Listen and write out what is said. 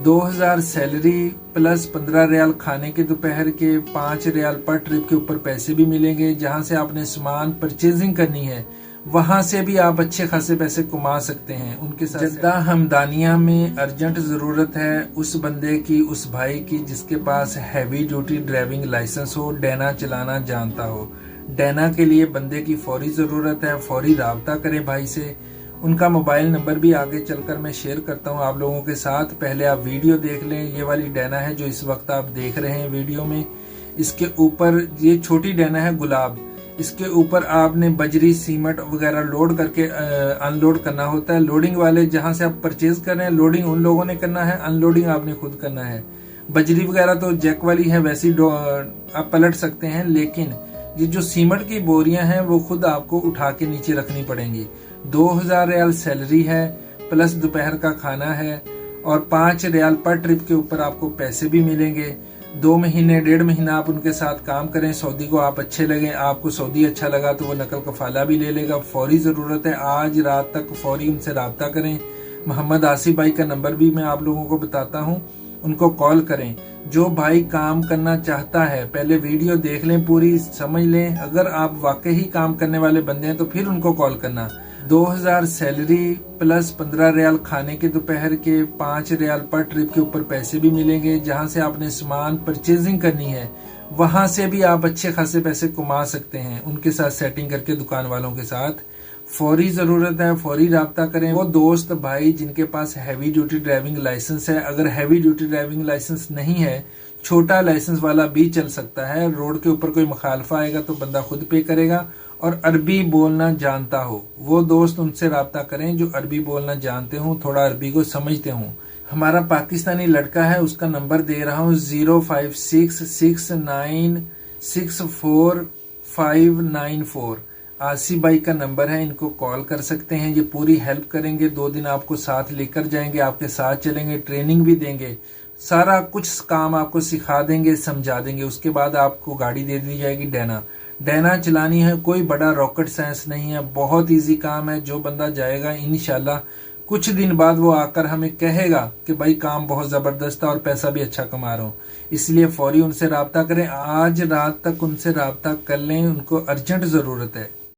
2000 salary plus 15 riyal खाने के दोपहर के, 5 रियाल पर ट्रिप के ऊपर पैसे भी मिलेंगे। जहां से आपने सामान परचेजिंग करनी है वहां से भी आप अच्छे खासे पैसे कमा सकते हैं उनके साथ। जद्दा हमदानिया में अर्जेंट जरूरत है उस बंदे की, उस भाई की जिसके पास हैवी ड्यूटी ड्राइविंग लाइसेंस हो, डैना चलाना जानता हो। डैना के लिए बंदे की फौरी जरूरत है, फौरी राब्ता करें भाई से। उनका मोबाइल नंबर भी आगे चलकर मैं शेयर करता हूं आप लोगों के साथ। पहले आप वीडियो देख लें। ये वाली डैना है जो इस वक्त आप देख रहे हैं वीडियो में। इसके ऊपर ये छोटी डैना है गुलाब। इसके ऊपर आपने बजरी सीमेंट वगैरह लोड करके अनलोड करना होता है। लोडिंग वाले जहां से आप परचेज कर रहे हैं लोडिंग उन लोगों ने करना है, अनलोडिंग आपने खुद करना है। बजरी वगैरह तो जैक वाली है, वैसी आप पलट सकते हैं, लेकिन ये जो सीमेंट की बोरियां हैं वो खुद आपको उठा के नीचे रखनी पड़ेंगी। 2000 रियाल सैलरी है प्लस दोपहर का खाना है और 5 रियाल पर ट्रिप के ऊपर आपको पैसे भी मिलेंगे। 2 महीने 1.5 महीना आप उनके साथ काम करें। सऊदी को आप अच्छे लगे, आपको सऊदी अच्छा लगा तो वो नकल कफाला भी ले लेगा। फौरी जरूरत है, आज रात तक फौरी उनसे राब्ता करें। मोहम्मद आसिफ भाई का नंबर भी मैं आप लोगों को बताता हूँ, उनको कॉल करें। जो भाई काम करना चाहता है पहले वीडियो देख लें, पूरी समझ लें। अगर आप वाकई ही काम करने वाले बंदे हैं तो फिर उनको कॉल करना। 2000 सैलरी प्लस 15 रियाल खाने के दोपहर के, 5 रियाल पर ट्रिप के ऊपर पैसे भी मिलेंगे। जहां से आपने सामान परचेजिंग करनी है वहां से भी आप अच्छे खासे पैसे कमा सकते हैं उनके साथ सेटिंग करके, दुकान वालों के साथ। फौरी जरूरत है, फौरी राब्ता करें। वो दोस्त भाई जिनके पास हैवी ड्यूटी ड्राइविंग लाइसेंस है, अगर हैवी ड्यूटी ड्राइविंग लाइसेंस नहीं है, छोटा लाइसेंस वाला भी चल सकता है। रोड के ऊपर कोई मुखालफा आएगा तो बंदा खुद पे करेगा और अरबी बोलना जानता हो वो दोस्त उनसे राब्ता करें जो अरबी बोलना जानते हो, थोड़ा अरबी को समझते हो। हमारा पाकिस्तानी लड़का है, उसका नंबर दे रहा हूँ 0566964594। आसिफ भाई का नंबर है, इनको कॉल कर सकते हैं। ये पूरी हेल्प करेंगे, 2 दिन आपको साथ लेकर जाएंगे, आपके साथ चलेंगे, ट्रेनिंग भी देंगे, सारा कुछ काम आपको सिखा देंगे, समझा देंगे। उसके बाद आपको गाड़ी दे दी जाएगी डैना चलानी है। कोई बड़ा रॉकेट साइंस नहीं है, बहुत इजी काम है। जो बंदा जाएगा इंशाल्लाह कुछ दिन बाद वो आकर हमें कहेगा कि भाई काम बहुत जबरदस्त है और पैसा भी अच्छा कमा रहा हूँ। इसलिए फौरी उनसे राब्ता करें, आज रात तक उनसे राब्ता कर लें, उनको अर्जेंट जरूरत है।